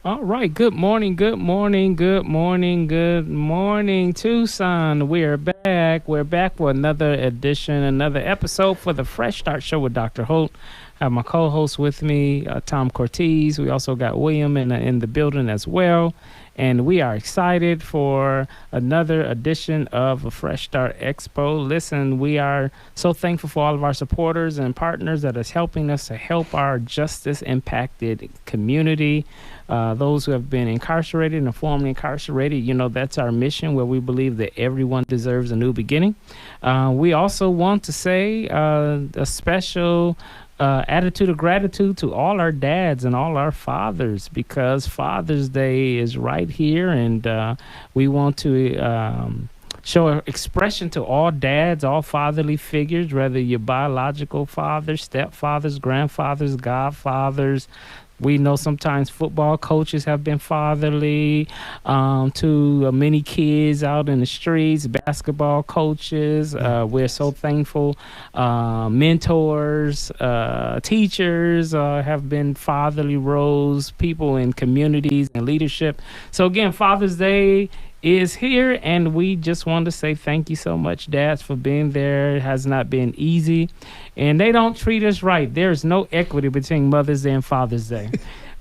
All right. Good morning. Good morning. Good morning. Good morning, Tucson. We're back. We're back for another edition, another episode for the Fresh Start Show with Dr. Holt. I have my co-host with me, Tom Cortez. We also got William in the building as well. And we are excited for another edition of a Fresh Start Expo. Listen, we are so thankful for all of our supporters and partners that is helping us to help our justice-impacted community. Those who have been incarcerated and formerly incarcerated, that's our mission, where we believe that everyone deserves a new beginning. We also want to say a special attitude of gratitude to all our dads and all our fathers, because Father's Day is right here, and we want to show expression to all dads, all fatherly figures, whether you're biological fathers, stepfathers, grandfathers, godfathers. We know sometimes football coaches have been fatherly to many kids out in the streets, basketball coaches. We're so thankful. Mentors, teachers have been fatherly roles, people in communities and leadership. So again, Father's Day is here, and we just want to say thank you so much, dads, for being there. It has not been easy, and they don't treat us right. There's no equity between Mother's Day and Father's Day.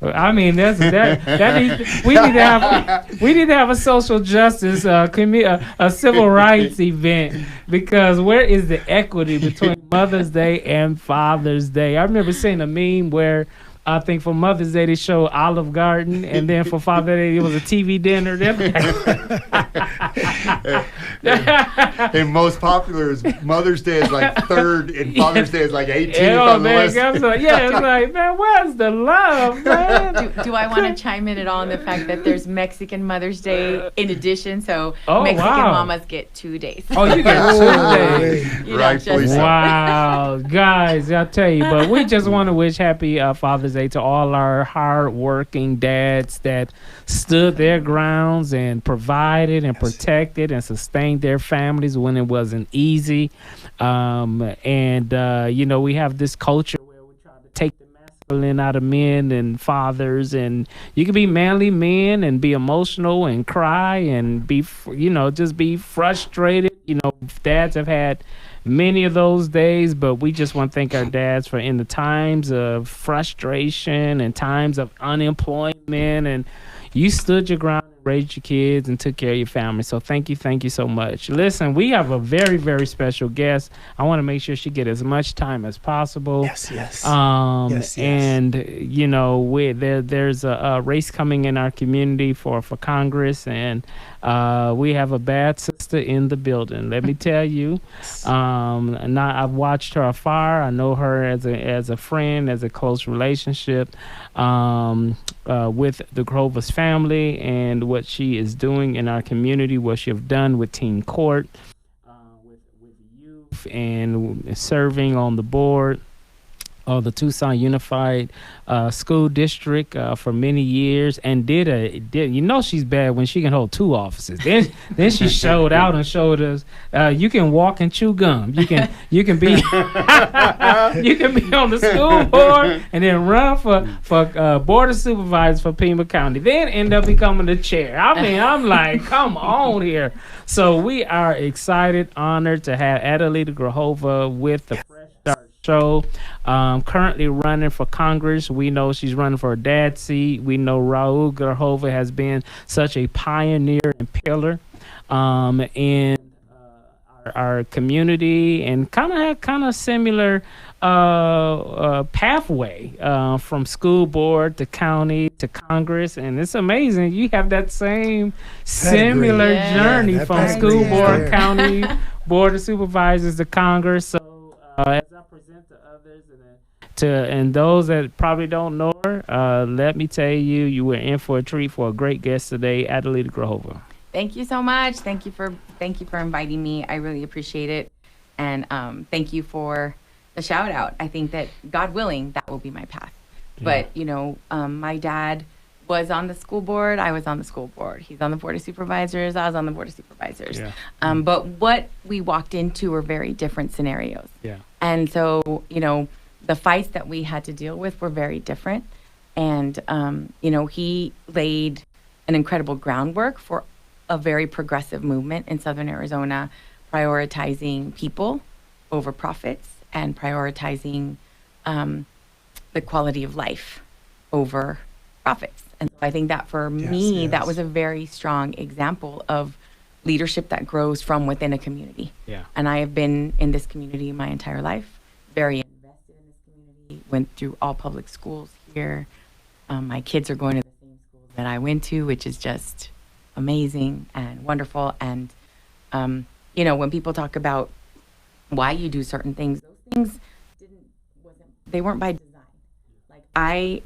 I mean, we need to have a social justice, a civil rights event, because where is the equity between Mother's Day and Father's Day? I remember seeing a meme where I think for Mother's Day they showed Olive Garden, and then for Father's Day it was a TV dinner. And most popular is Mother's Day is like third, and Father's Day is like 18th on the list. It's like, man, where's the love, man? Do I want to chime in at all on the fact that there's Mexican Mother's Day in addition? So Mexican mamas get 2 days. Oh, you get 2 days. Rightfully so. Wow, guys, I'll tell you. But we just want to wish happy Father's Day to all our hard-working dads that stood their grounds and provided and protected and sustained their families when it wasn't easy. We have this culture where we try to take the masculine out of men and fathers, and you can be manly men and be emotional and cry and be, just be frustrated. Dads have had many of those days, but we just want to thank our dads for, in the times of frustration and times of unemployment, and you stood your ground and raised your kids and took care of your family. So thank you so much. Listen, we have a very, very special guest. I want to make sure she get as much time as possible. Yes. Yes. And there's a race coming in our community for Congress, and we have a bad sister in the building. Let me tell you, I've watched her afar. I know her as a friend, as a close relationship with the Grover's family, and what she is doing in our community, what she have done with Teen Court, with youth, and serving on the board of the Tucson Unified School District for many years, and did she's bad when she can hold 2 offices. Then she showed out and showed us you can walk and chew gum. You can be you can be on the school board and then run for board of supervisors for Pima County. Then end up becoming the chair. I mean, I'm like, come on here. So we are excited, honored to have Adelita Grajova with the Fresh Start Show, currently running for Congress. We know she's running for a dad's seat. We know Raul Grajova has been such a pioneer and pillar in our community, and kind of similar pathway from school board to county to Congress. And it's amazing you have that same similar journey from school board, county board of supervisors to Congress. So as I present to others and those that probably don't know her, let me tell you, you were in for a treat for a great guest today, Adelita Grajova. Thank you so much. Thank you for inviting me. I really appreciate it, and thank you for the shout out. I think that, God willing, that will be my path. Yeah. But my dad was on the school board. I was on the school board. He's on the board of supervisors. I was on the board of supervisors. Yeah. But what we walked into were very different scenarios. Yeah. And so, the fights that we had to deal with were very different. And, he laid an incredible groundwork for a very progressive movement in Southern Arizona, prioritizing people over profits and prioritizing the quality of life over profits. And so I think that for me, that was a very strong example of leadership that grows from within a community. Yeah. And I have been in this community my entire life, very invested in this community, went through all public schools here. My kids are going to the same school that I went to, which is just amazing and wonderful. And, you know, when people talk about why you do certain things, those things they weren't by design. Like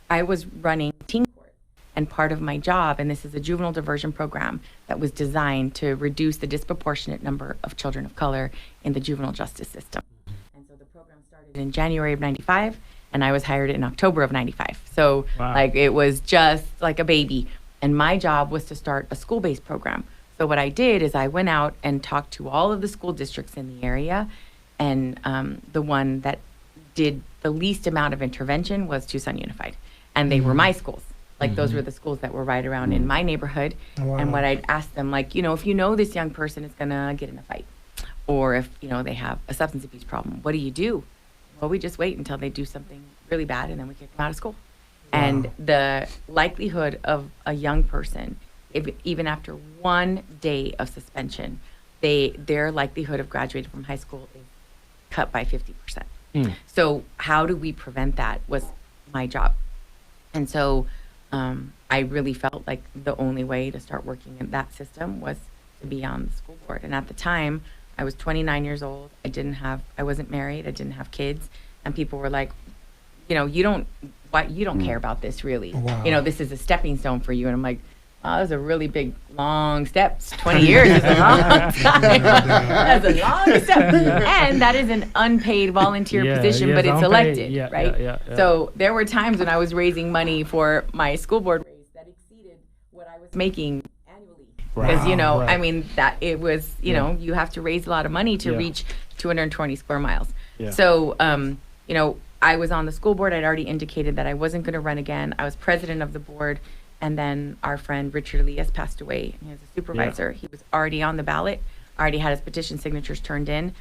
I was running teen court, and part of my job, and this is a juvenile diversion program that was designed to reduce the disproportionate number of children of color in the juvenile justice system. And so the program started in January of 95, and I was hired in October of 95. So like it was just like a baby. And my job was to start a school-based program. So what I did is I went out and talked to all of the school districts in the area, and the one that did the least amount of intervention was Tucson Unified. And they were my schools. Like those were the schools that were right around in my neighborhood. Wow. And what I'd ask them, like, you know, if you know this young person is gonna get in a fight, or if, you know, they have a substance abuse problem, what do you do? Well, we just wait until they do something really bad, and then we kick them out of school. And the likelihood of a young person, if, even after 1 day of suspension, their likelihood of graduating from high school is cut by 50%. So how do we prevent that was my job. And so I really felt like the only way to start working in that system was to be on the school board. And at the time, I was 29 years old. I wasn't married. I didn't have kids. And people were like, you know, you don't care about this really. Wow. You know, this is a stepping stone for you. And I'm like, oh, that was a really big, long step. 20 years is a long time. That's a long step. And that is an unpaid volunteer position, but it's elected, right? Yeah. So there were times when I was raising money for my school board race that exceeded what I was making annually. Because, you know, I mean, that it was, you know, you have to raise a lot of money to reach 220 square miles. Yeah. So, you know, I was on the school board. I'd already indicated that I wasn't going to run again. I was president of the board. And then our friend Richard Elias passed away. He was a supervisor. He was already on the ballot, already had his petition signatures turned in,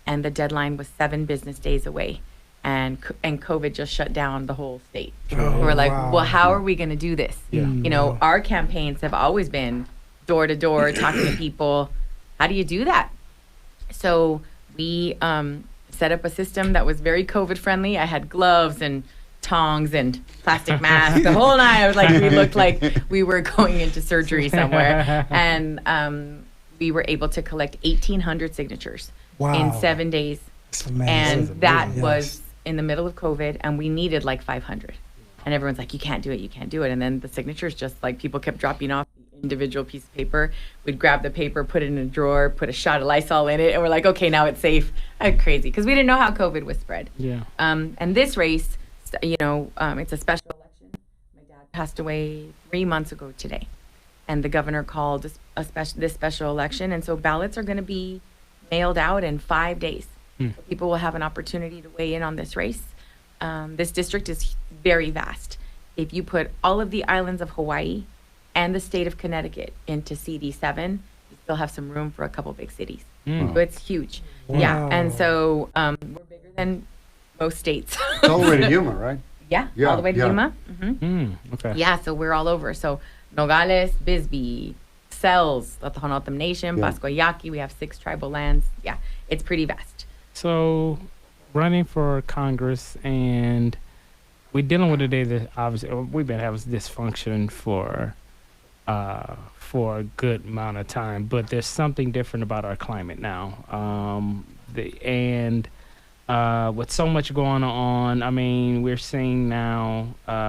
and the deadline was 7 business days away. And COVID just shut down the whole state. We're like, well, how are we going to do this? You know, our campaigns have always been door to door, talking to people. How do you do that? So we set up a system that was very COVID friendly. I had gloves and tongs and plastic masks, the whole nine. I was like, we looked like we were going into surgery somewhere. And we were able to collect 1,800 signatures in 7 days. And that was in the middle of COVID, and we needed like 500. And everyone's like, you can't do it, you can't do it. And then the signatures just like people kept dropping off the individual piece of paper. We'd grab the paper, put it in a drawer, put a shot of Lysol in it, and we're like, okay, now it's safe. Crazy, because we didn't know how COVID was spread. And this race, you know, it's a special election. My dad passed away 3 months ago today, and the governor called this special election, and so ballots are going to be mailed out in 5 days. So people will have an opportunity to weigh in on this race. This district is very vast. If you put all of the islands of Hawaii and the state of Connecticut into CD7, you still have some room for a couple big cities. So it's huge. Yeah, and so we're bigger than most states. It's all the way to Yuma, right? Yeah, all the way to Yuma. Okay. Yeah, so we're all over. So Nogales, Bisbee, Sells, the Tohono O'odham Nation, Pascua Yaqui. We have 6 tribal lands. Yeah, it's pretty vast. So running for Congress, and we're dealing with a day that obviously we've been having dysfunction for a good amount of time, but there's something different about our climate now. With so much going on, I mean, we're seeing now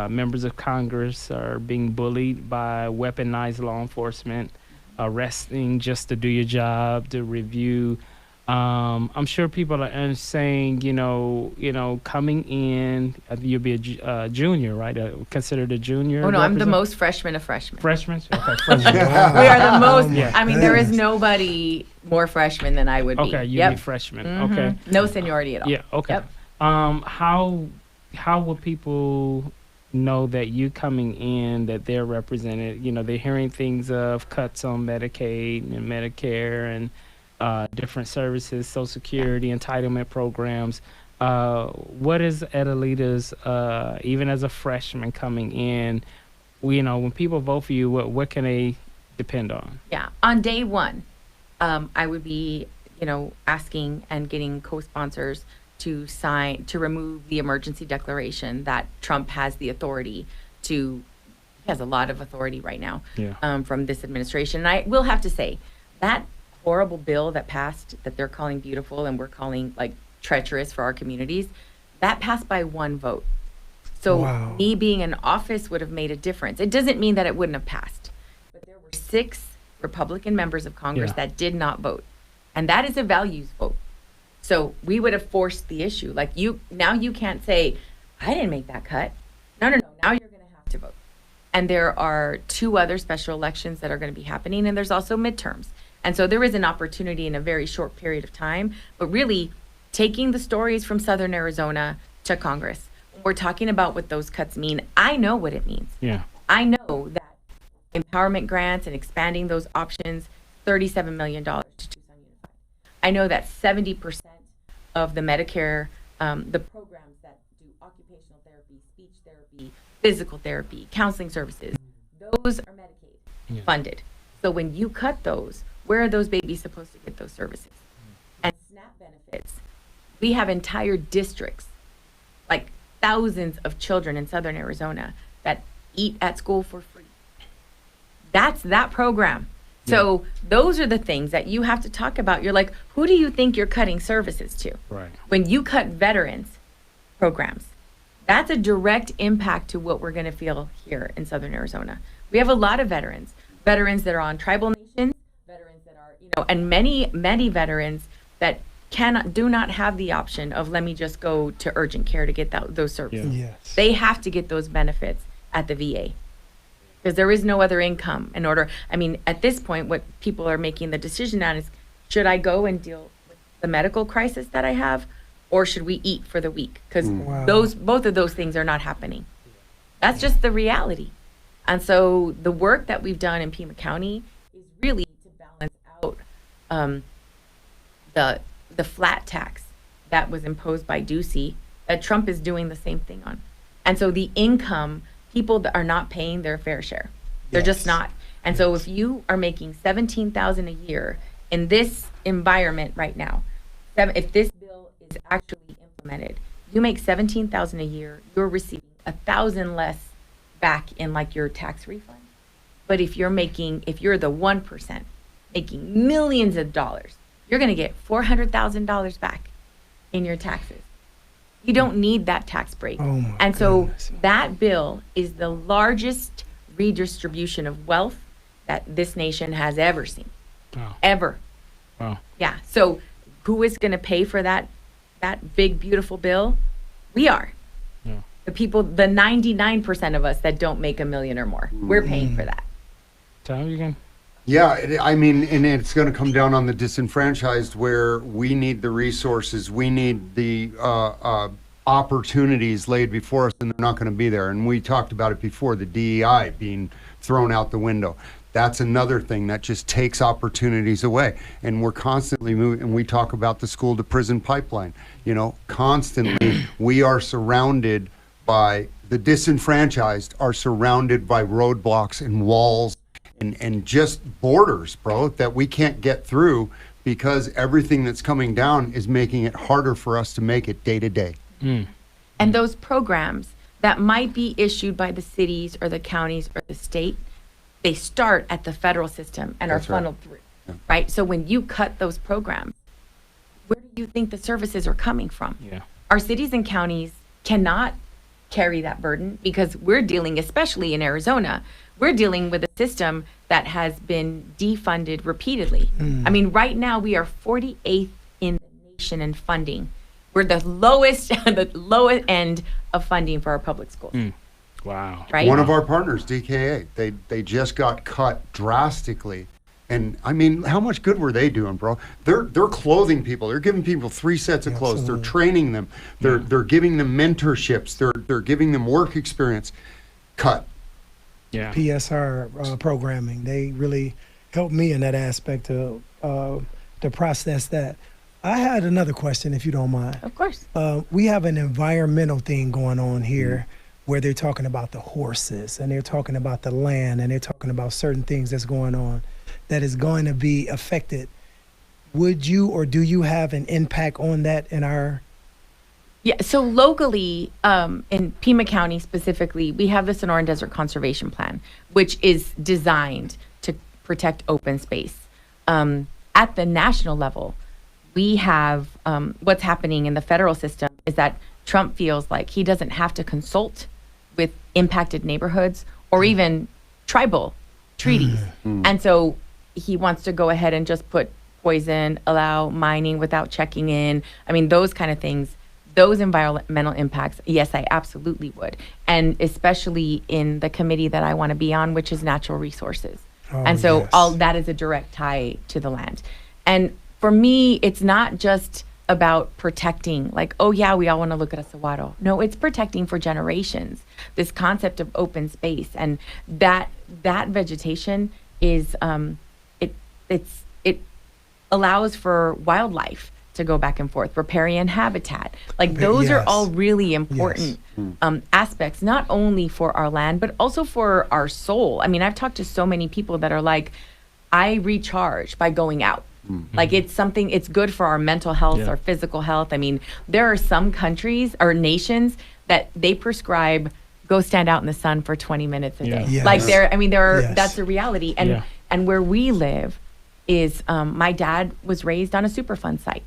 members of Congress are being bullied by weaponized law enforcement, arresting just to do your job, to review. I'm sure people are saying, you know, coming in, you'll be a junior, right? Considered a junior. Oh no, I'm the most freshman of freshmen. Freshmen? Okay, freshmen. We are the most. I mean, there is nobody more freshman than I would be. Okay, you'd be freshman. Okay. No seniority at all. Yeah. Okay. Yep. How would people know that you coming in, that they're represented, they're hearing things of cuts on Medicaid and Medicare and different services, Social Security, entitlement programs. What is Adelita's, even as a freshman coming in, when people vote for you, what can they depend on? Yeah. On day one, I would be, asking and getting co-sponsors to remove the emergency declaration that Trump has the authority he has a lot of authority right now from this administration. And I will have to say, that horrible bill that passed, that they're calling beautiful and we're calling like treacherous for our communities, that passed by one vote. So me being in office would have made a difference. It doesn't mean that it wouldn't have passed. But there were 6 Republican members of Congress that did not vote. And that is a values vote. So we would have forced the issue. Like now you can't say, I didn't make that cut. No. Now you're going to have to vote. And there are 2 other special elections that are going to be happening. And there's also midterms. And so there is an opportunity in a very short period of time. But really taking the stories from Southern Arizona to Congress, when we're talking about what those cuts mean, I know what it means. Yeah. I know that empowerment grants and expanding those options, $37 million to Tucson Unified. I know that 70% of the Medicare, the programs that do occupational therapy, speech therapy, physical therapy, counseling services, those are Medicaid funded. So when you cut those, where are those babies supposed to get those services? And SNAP benefits. We have entire districts, like thousands of children in Southern Arizona that eat at school for free. That's that program. So those are the things that you have to talk about. You're like, who do you think you're cutting services to? Right. When you cut veterans programs, that's a direct impact to what we're going to feel here in Southern Arizona. We have a lot of veterans that are on tribal nations, veterans that are, and many veterans that do not have the option of, let me just go to urgent care to get those services. Yes. They have to get those benefits at the VA. Because there is no other income in order. I mean, at this point, what people are making the decision on is, should I go and deal with the medical crisis that I have, or should we eat for the week? Because both of those things are not happening. That's just the reality. And so the work that we've done in Pima County is really to balance out the flat tax that was imposed by Ducey, that Trump is doing the same thing on. And so the income, people that are not paying their fair share. They're just not. And so if you are making $17,000 a year in this environment right now, if this bill is actually implemented, you make $17,000 a year, you're receiving $1,000 less back in like your tax refund. But if you're the 1% making millions of dollars, you're going to get $400,000 back in your taxes. You don't need that tax break. Oh my and so goodness. that bill is the largest redistribution of wealth that this nation has ever seen. Wow. Ever. Wow. Yeah. So who is going to pay for that big, beautiful bill? We are. Yeah. The people, the 99% of us that don't make $1 million or more. We're paying for that. Tom, you can. Yeah, and it's going to come down on the disenfranchised, where we need the resources, we need the opportunities laid before us, and they're not going to be there. And we talked about it before, the DEI being thrown out the window. That's another thing that just takes opportunities away. And we're constantly moving, and we talk about the school to prison pipeline. Constantly we are surrounded by, the disenfranchised are surrounded by roadblocks and walls and just borders, bro, that we can't get through, because everything that's coming down is making it harder for us to make it day to day. And those programs that might be issued by the cities or the counties or the state, they start at the federal system and That's are right. funneled through, right? So when you cut those programs, where do you think the services are coming from? Yeah. Our cities and counties cannot carry that burden, because we're dealing, especially in Arizona, we're dealing with a system that has been defunded repeatedly. I mean, right now we are 48th in the nation in funding. We're the lowest end of funding for our public schools. Wow. Right? One of our partners, DKA, they just got cut drastically And I mean, how much good were they doing, bro? They're clothing people. They're giving people 3 sets of clothes. Absolutely. They're training them. They're giving them mentorships. They're giving them work experience. Cut. Yeah. PSR programming. They really helped me in that aspect to process that. I had another question, if you don't mind. Of course. We have an environmental thing going on here where they're talking about the horses and they're talking about the land and they're talking about certain things that's going on that is going to be affected. Would you or do you have an impact on that in our? Yeah, so locally, in Pima County specifically, we have the Sonoran Desert Conservation Plan, which is designed to protect open space. At the national level, we have what's happening in the federal system is that Trump feels like he doesn't have to consult with impacted neighborhoods or even tribal treaties. And so he wants to go ahead and just put poison, allow mining without checking in. I mean, those kind of things, those environmental impacts, yes, I absolutely would. And especially in the committee that I want to be on, which is natural resources. Oh, And so yes. all that is a direct tie to the land. And for me, it's not just about protecting, like, oh yeah, we all want to look at a saguaro. No, it's protecting for generations. This concept of open space and that vegetation is it allows for wildlife to go back and forth, riparian habitat. Like those are Yes. all really important aspects, not only for our land, but also for our soul. I mean, I've talked to so many people that are like, I recharge by going out. Like it's something, it's good for our mental health, Yeah. our physical health. I mean, there are some countries or nations that they prescribe go stand out in the sun for 20 minutes a Yeah. day. Yes. Like Yes. that's the reality. And Yeah. and where we live is my dad was raised on a Superfund site,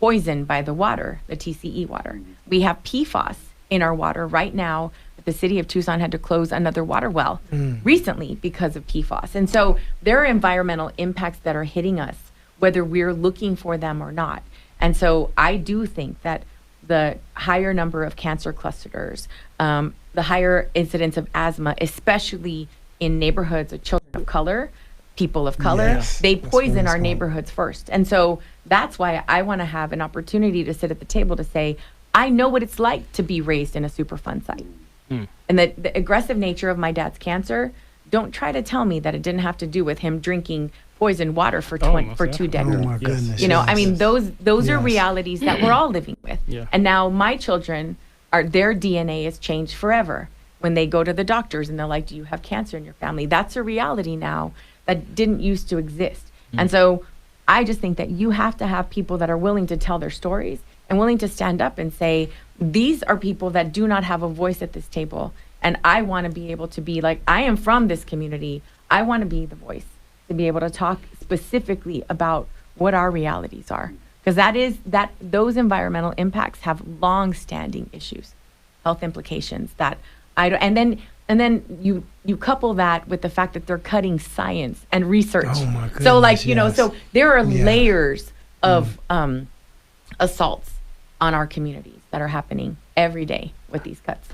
poisoned by the water, the TCE water. We have PFAS in our water right now. The city of Tucson had to close another water well recently because of PFAS. And so there are environmental impacts that are hitting us, whether we're looking for them or not. And so I do think that the higher number of cancer clusters, the higher incidence of asthma, especially in neighborhoods of children of color, people of color, Yes, they that's poison where our it's going. neighborhoods first. And so that's why I want to have an opportunity to sit at the table to say, I know what it's like to be raised in a Superfund site. And the aggressive nature of my dad's cancer, don't try to tell me that it didn't have to do with him drinking poisoned water for most 2 definitely. decades. Oh my Yes. goodness. You know, I yes. mean, those are Yes. realities that we're all living with. Yeah. And now my children their DNA is changed forever. When they go to the doctors and they're like, do you have cancer in your family? That's a reality now that didn't used to exist. And so I just think that you have to have people that are willing to tell their stories and willing to stand up and say, these are people that do not have a voice at this table. And I want to be able to be like, I am from this community. I want to be the voice to be able to talk specifically about what our realities are. Because those environmental impacts have long-standing issues, health implications that I don't, and then you couple that with the fact that they're cutting science and research. Oh my So like, goodness, you know, yes. so there are Yeah. layers of assaults on our communities that are happening every day with these cuts.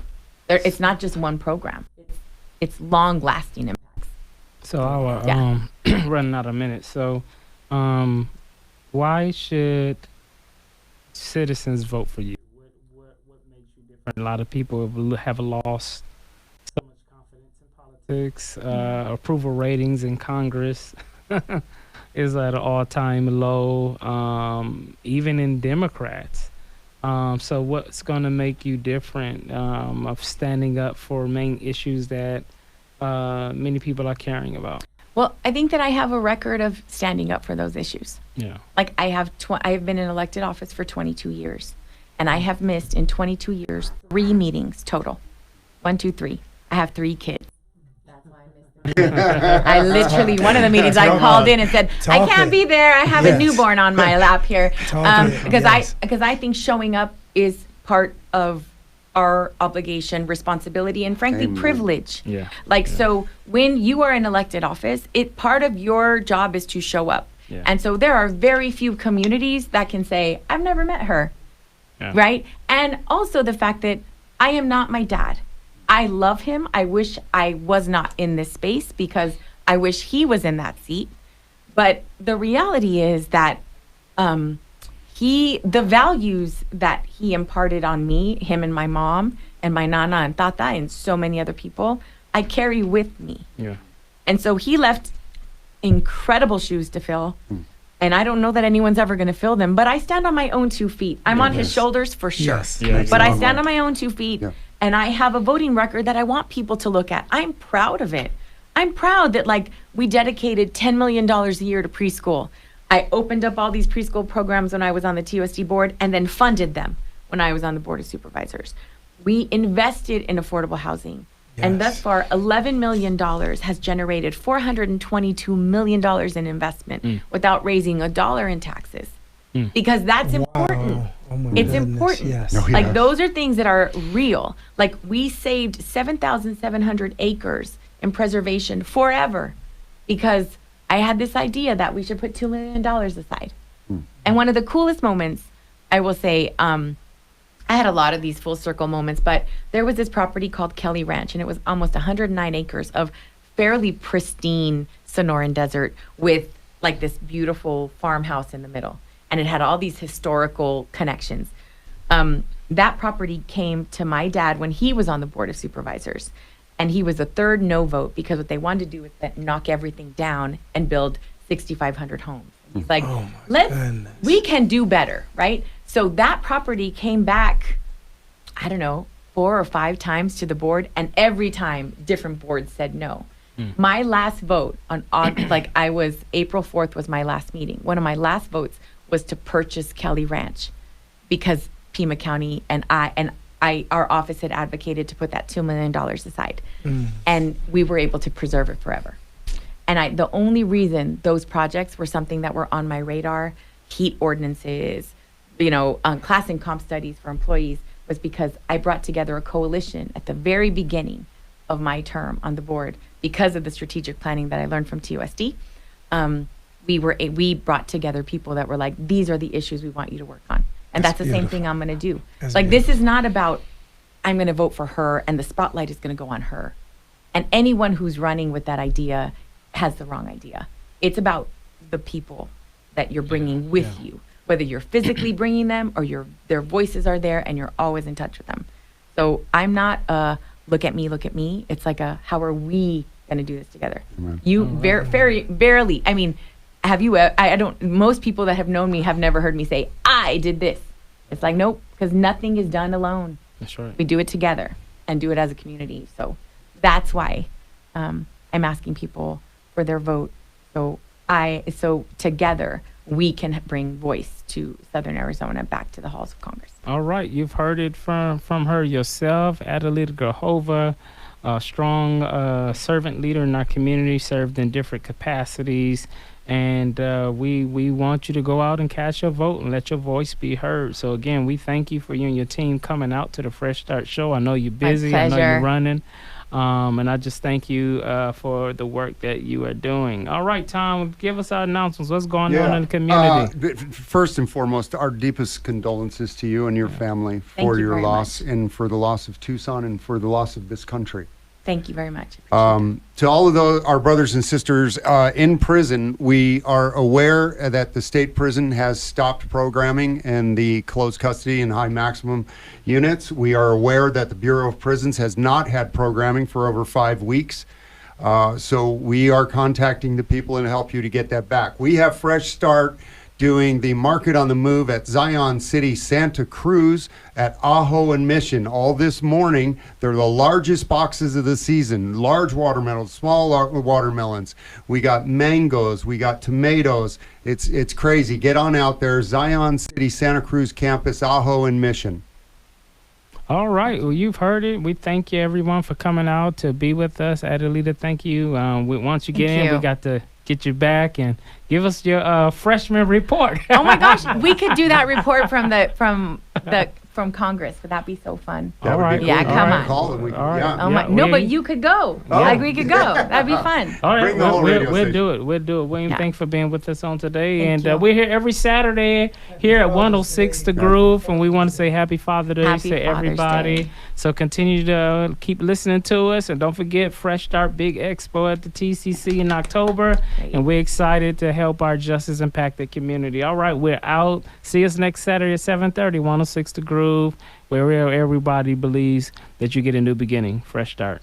It's not just one program. It's long-lasting impacts. So our Yeah. running out of minutes. So why should citizens vote for you? What makes you different? A lot of people have lost so much confidence in politics. Approval ratings in Congress is at an all-time low. Even in Democrats. So what's going to make you different of standing up for main issues that many people are caring about? Well, I think that I have a record of standing up for those issues. Yeah. Like I have been in elected office for 22 years, and I have missed in 22 years 3 meetings total. 1, 2, 3. I have 3 kids. I literally, one of the meetings I called in and said, I Talk can't it. be there. I have a Yes. newborn on my lap here. Talk it. Because Yes. I think showing up is part of our obligation, responsibility, and frankly, Amen. privilege. Yeah. Like, so when you are in elected office, part of your job is to show up. Yeah. And so there are very few communities that can say, I've never met her. Yeah. Right? And also the fact that I am not my dad. I love him. I wish I was not in this space because I wish he was in that seat. But the reality is that the values that he imparted on me, him and my mom and my nana and tata and so many other people, I carry with me. Yeah. And so he left incredible shoes to fill. And I don't know that anyone's ever going to fill them, but I stand on my own 2 feet. I'm on his shoulders for sure. Yes. Yeah. But I stand on my own 2 feet, Yeah. and I have a voting record that I want people to look at. I'm proud of it. I'm proud that we dedicated $10 million a year to preschool. I opened up all these preschool programs when I was on the TUSD board and then funded them when I was on the board of supervisors. We invested in affordable housing. And thus Yes. far, $11 million has generated $422 million in investment without raising a dollar in taxes. Because that's important. Wow. Oh my It's goodness, important. Yes. No, Like Yes. those are things that are real. Like we saved 7,700 acres in preservation forever because I had this idea that we should put $2 million aside. And one of the coolest moments, I will say, I had a lot of these full circle moments, but there was this property called Kelly Ranch, and it was almost 109 acres of fairly pristine Sonoran desert with like this beautiful farmhouse in the middle. And it had all these historical connections. That property came to my dad when he was on the board of supervisors. And he was the third no vote because what they wanted to do was knock everything down and build 6,500 homes. He's like, Oh my goodness. we can do better, right? So that property came back, I don't know, 4 or 5 times to the board, and every time different boards said no. My last vote on April 4th was my last meeting. One of my last votes was to purchase Kelly Ranch because Pima County and our office had advocated to put that $2 million aside. And we were able to preserve it forever. And the only reason those projects were something that were on my radar, heat ordinances, class and comp studies for employees, was because I brought together a coalition at the very beginning of my term on the board because of the strategic planning that I learned from TUSD. We brought together people that were like, these are the issues we want you to work on. And that's the same thing I'm going to do. That's This is not about, I'm going to vote for her and the spotlight is going to go on her. And anyone who's running with that idea has the wrong idea. It's about the people that you're bringing with you, whether you're physically bringing them or their voices are there and you're always in touch with them. So I'm not look at me. It's like how are we going to do this together? You very barely. I mean, have you? I don't. Most people that have known me have never heard me say I did this. It's like nope, because nothing is done alone. That's right. We do it together and do it as a community. So that's why I'm asking people for their vote. So together we can bring voice to Southern Arizona back to the halls of Congress. All right, you've heard it from her yourself, Adelita Grajova, a strong servant leader in our community, served in different capacities, and we want you to go out and cast your vote and let your voice be heard. So again, we thank you for you and your team coming out to the Fresh Start Show. I know you're busy, I know you're running. And I just thank you for the work that you are doing. All right, Tom, give us our announcements. What's going on in the community? First and foremost, our deepest condolences to you and your family for you your very loss and for the loss of Tucson and for the loss of this country. Thank you very much. To all of our brothers and sisters in prison, we are aware that the state prison has stopped programming in the closed custody and high maximum units. We are aware that the Bureau of Prisons has not had programming for over 5 weeks. So we are contacting the people and help you to get that back. We have Fresh Start doing the Market on the Move at Zion City, Santa Cruz, at Ajo and Mission all this morning. They're the largest boxes of the season. Large watermelons, small watermelons. We got mangoes. We got tomatoes. It's crazy. Get on out there. Zion City, Santa Cruz campus, Ajo and Mission. All right. Well, you've heard it. We thank you, everyone, for coming out to be with us. Adelita, thank you. Once you get in, we got to get you back and give us your freshman report. Oh my gosh, we could do that report from the from Congress. Would that be so fun? That would All right. be Yeah, cool. come You on. Call and we, All right. yeah. Oh my! Yeah, No, we- but you could go. Oh. Like we could go. That'd be fun. All right, Bring the whole radio we'll station. do it. We'll do it. William, Yeah. thanks for being with us on today. Thank and you. we're here every Saturday here at 106 The Groove. And we want to say Happy Father's Day Happy to Father's everybody. Day. So continue to keep listening to us. And don't forget Fresh Start Big Expo at the TCC in October. Great. And we're excited to help our justice impacted community. All right, we're out. See us next Saturday at 7:30, 106 The Groove, where everybody believes that you get a new beginning. Fresh Start.